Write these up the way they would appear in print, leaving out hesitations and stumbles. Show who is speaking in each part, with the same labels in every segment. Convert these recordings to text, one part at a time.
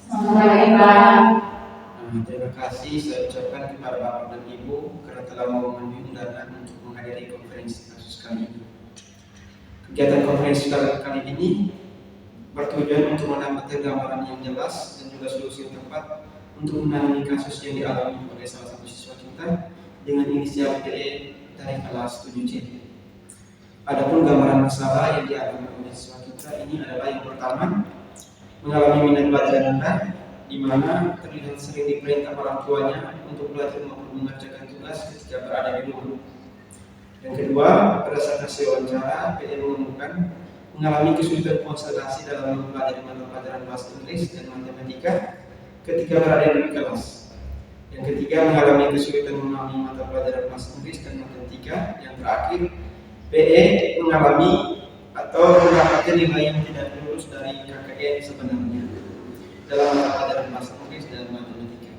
Speaker 1: Selamat pagi, Pak.
Speaker 2: Terima kasih saya ucapkan kepada Bapak dan Ibu karena telah mau memenuhi undangan untuk menghadiri konferensi kasus kali ini. Kegiatan konferensi kali ini bertujuan untuk mendapatkan gambaran yang jelas dan juga solusi yang tepat untuk menangani kasus yang dialami oleh salah satu siswa kita dengan inisial PE dari kelas 7C. Adapun gambaran masalah yang dialami oleh siswa kita ini adalah yang pertama, mengalami minat belajar rendah, di mana terlihat sering diperintah orang tuanya untuk belajar maupun mengerjakan tugas ketika berada di rumah. Yang kedua, berdasarkan hasil wawancara, PE menemukan mengalami kesulitan konsentrasi dalam mempelajari mata pelajaran bahasa Inggris dan matematika ketika berada di kelas. Yang ketiga, mengalami kesulitan memahami mata pelajaran bahasa Inggris dan matematika. Yang terakhir, PE mengalami atau mendapatkan nilai yang tidak lulus dari KKN sebenarnya dalam mata pelajaran bahasa Inggris dan matematika.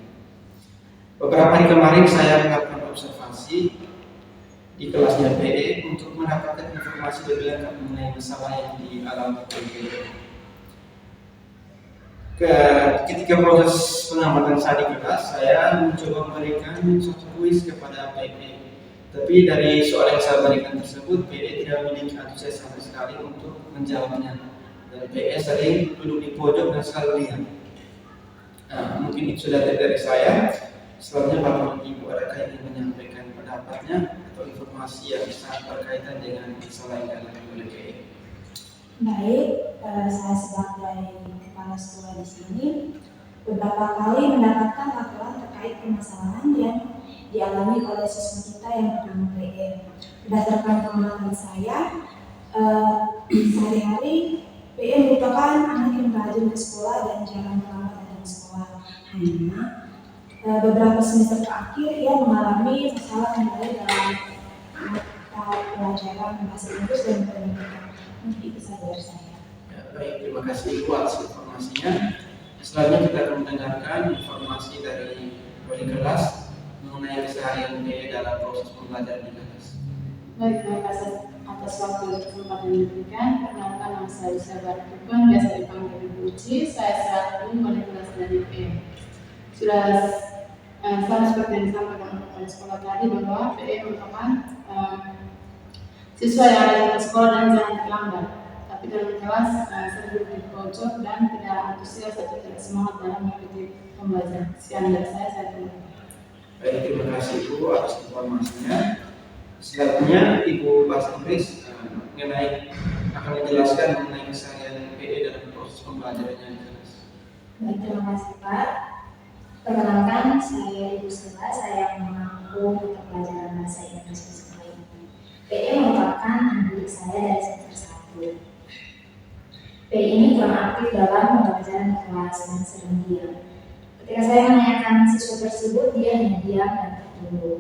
Speaker 2: Beberapa hari kemarin saya melakukan observasi di kelasnya PE untuk mendapatkan informasi lebih lengkap mengenai masalah yang dialami PE. Ketika proses pengamatan saya di kelas, saya mencoba memberikan suatu kuis kepada PE. Tapi dari soal yang saya berikan tersebut, PE tidak memiliki antusias sama sekali untuk menjawabnya. Dan PE sering duduk di pojok dan selalu lihat. Mungkin itu sudah dari saya. Selanjutnya Bapak dan Ibu adakah yang ingin menyampaikan pendapatnya atau informasi yang sangat berkaitan dengan masalah yang dialami oleh PE?
Speaker 1: Baik, saya sebagai kepala sekolah di sini beberapa kali mendapatkan laporan terkait permasalahan yang dialami oleh siswa kita yang bernama PE. Berdasarkan pengalaman saya, sehari-hari PE merupakan anak yang rajin ke sekolah dan jarang terlambat datang ke sekolah. Hanya beberapa semester terakhir ia mengalami masalah kembali dalam mata pelajaran bahasa Inggris dan matematika. Mungkin itu saja dari saya.
Speaker 2: Baik, terima kasih Ibu atas informasinya. Selanjutnya kita akan mendengarkan informasi dari wali kelas mengenai keseharian PE dalam proses pembelajaran di kelas.
Speaker 3: Baik, terima kasih atas waktu dan kesempatan yang diberikan. Perkenalkan, nama saya Lisa Bartukun, biasa dipanggil Ibu Uci. Saya selaku wali kelas dari PE. Sudah sama seperti yang disampaikan oleh sekolah tadi bahwa PE merupakan siswa yang ada di sekolah dan jangan terlambat. Tapi dalam kelas sering duduk di pojok dan tidak antusias atau tidak semangat dalam mengikuti pembelajaran. Sekian dari saya terima kasih.
Speaker 2: Baik, terima kasih Ibu atas informasinya. Selanjutnya Ibu bahasa Inggris akan menjelaskan mengenai keseharian PE dalam proses pembelajarannya di kelas.
Speaker 1: Baik, terima kasih Pak. Perkenalkan, saya Ibu Sela, saya mengaku mata pelajaran bahasa Inggris di sekolah ini. PE merupakan adik saya dari semester 1. PE ini kurang aktif dalam pembelajaran di kelas dan sering diam. Ketika saya menanyakan siswa tersebut, dia hanya diam dan tertunduk.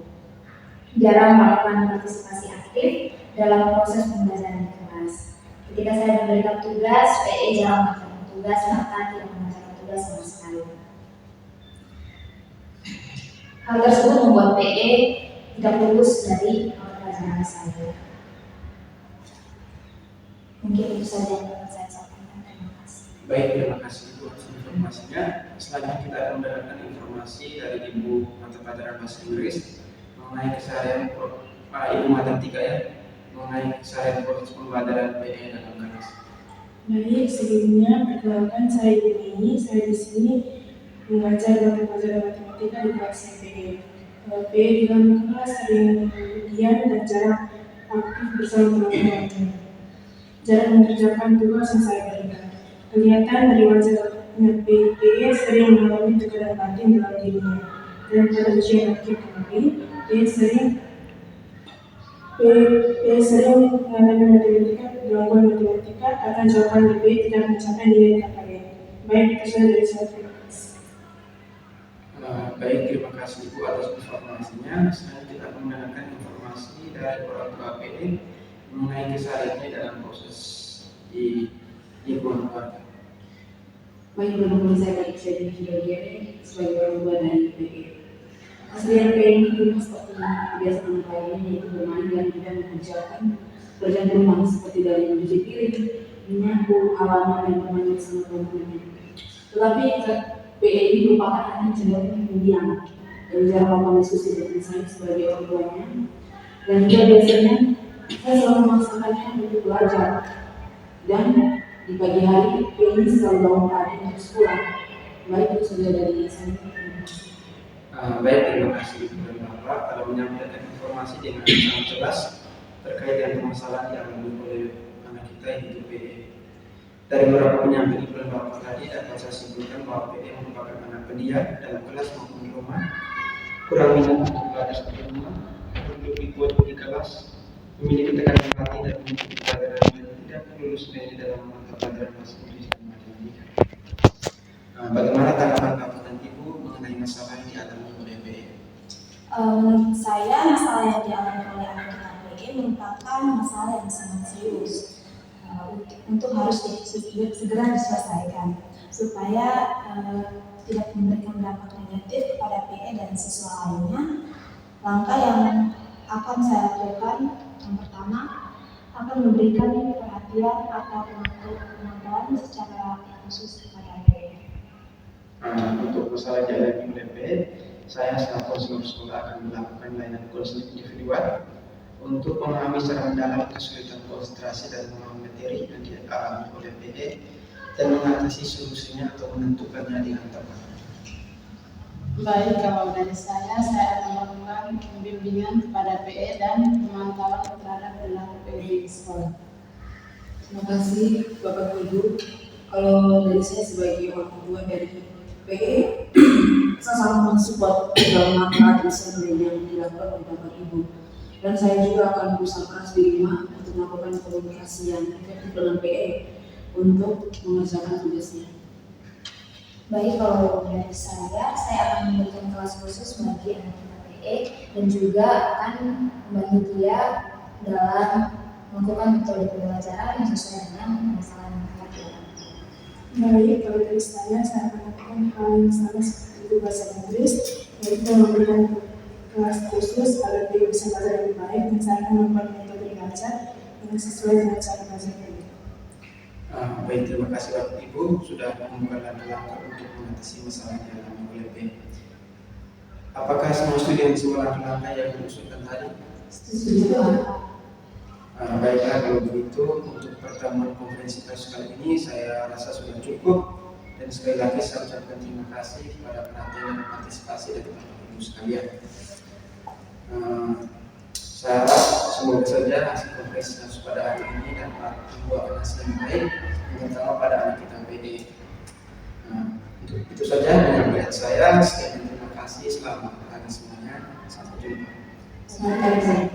Speaker 1: Jarang melakukan partisipasi aktif dalam proses pembelajaran di kelas. Ketika saya memberikan tugas, PE jarang melakukan tugas, bahkan tidak mengerjakan tugas sama sekali. Hal tersebut membuat PE tidak lulus dari pelajaran saya. Mungkin itu saja yang dapat saya sampaikan. Terima kasih.
Speaker 2: Baik, terima kasih Ibu atas informasinya. Selanjutnya kita akan mendapatkan informasi dari Ibu mata pelajaran bahasa Inggris mengenai keseharian Ibu matematika ya, mengenai keseharian proses pembelajaran PE dalam kelas.
Speaker 4: Baik, sebelumnya perkenalkan saya Ibu Nini. Saya di sini mengajar mata pelajaran matematika di kelas PE. PE di dalam kelas sering diam dan jarang aktif bersama teman-teman. Jarang mengerjakan tugas yang saya berikan. Kelihatan dari wajahnya PE sering mengalami tekanan batin dalam dirinya. Dan pada ujian akhir kemarin, PE sering mengalami gangguan matematika karena jawaban PE tidak mencapai nilai KKN. Baik, itu saja dari saya. Terima kasih.
Speaker 2: Baik, terima kasih Ibu atas informasinya. Sekarang kita akan mendengarkan informasi dari orang tua PE mengenai kesehariannya dalam proses di lingkungan keluarga.
Speaker 5: Baik, menurut saya di Jogja sebagai orang tua dari PE. Keseharian PE itu seperti biasa anak lainnya, yaitu bermain dan tidak mengerjakan pekerjaan rumah seperti dari mencuci piring, menyapu halaman dan bermain bersama teman-temannya. Tetapi PE ini merupakan anak yang cenderung pendiam dan jarang melakukan diskusi dengan saya sebagai orang tuanya. Dan juga biasanya saya selalu memaksakannya untuk belajar. Dan di pagi hari PE ini selalu bangun pagi untuk sekolah. Baik, itu saja dari saya.
Speaker 2: Baik, terima kasih kepada Bapak telah menyampaikan informasi dengan sangat jelas terkait dengan permasalahan yang dialami oleh anak kita yaitu PE. Dari beberapa penyampaian kepada Bapak tadi dapat saya simpulkan bahwa PE merupakan anak pendiam dalam kelas maupun di rumah, kurang minat untuk belajar di rumah, untuk ikut di kelas, memiliki tekanan hati dan mengikuti pelajaran dan tidak lulus nilai dalam mata pelajaran bahasa Inggris dan matematika. Bagaimana tanggapan Bapak dan Ibu mengenai masalah yang dialami oleh PE?
Speaker 1: Menurut saya, masalah yang dialami oleh anak kita PE merupakan masalah yang sangat serius untuk harus segera diselesaikan supaya tidak memberikan dampak negatif kepada PE dan siswa lainnya. Langkah yang akan saya lakukan yang pertama akan memberikan perhatian atau pemantauan secara khusus kepada PE.
Speaker 2: Untuk masalah yang dialami oleh PE, saya selaku konselor sekolah akan melakukan layanan konseling individual untuk memahami secara mendalam kesulitan konsentrasi dan memahami materi yang dialami oleh PE dan mengatasi solusinya atau menentukannya dengan tepat.
Speaker 3: Baik, kalau dari saya akan melakukan pembimbingan kepada PE dan pemantauan terhadap perilaku PE di sekolah.
Speaker 5: Terima kasih Bapak Ibu. Kalau dari saya sebagai orang tua dari PE, saya sangat mensupport dalam langkah desain yang dilakukan oleh Bapak Ibu. Dan saya juga akan berusaha keras di rumah untuk melakukan komunikasi yang efektif dengan PE untuk mengerjakan tugasnya.
Speaker 1: Baik, kalau dari saya akan memberikan kelas khusus bagi anak kita PE dan juga akan membantu dia dalam melakukan metode pembelajaran yang sesuai dengan masalah yang mereka hadapi.
Speaker 4: Baik, kalau dari saya akan melakukan hal yang sama seperti itu bahasa Inggris, yaitu memberikan kelas khusus agar dia bisa belajar lebih baik, dan saya akan membuat metode belajar yang sesuai dengan cara belajar dia.
Speaker 2: Baik, terima kasih Bapak Ibu sudah membuka langkah untuk mengatasi masalah yang dialami oleh PE. Apakah semua studi yang semua langkah yang diusulkan tadi?
Speaker 1: Setuju.
Speaker 2: Baiklah, kalau begitu untuk pertemuan konferensi pers kali ini saya rasa sudah cukup, dan sekali lagi saya ucapkan terima kasih kepada perhatian dan partisipasi dari Bapak Ibu sekalian. Saya harap semoga saja hasil konferensi pers pada hari ini dapat membuahkan hasil yang baik, terutama pada anak kita PE. Untuk itu saja penyampaian saya. Sekian, terima kasih, selamat pagi semuanya, sampai jumpa.
Speaker 1: Selamat pagi.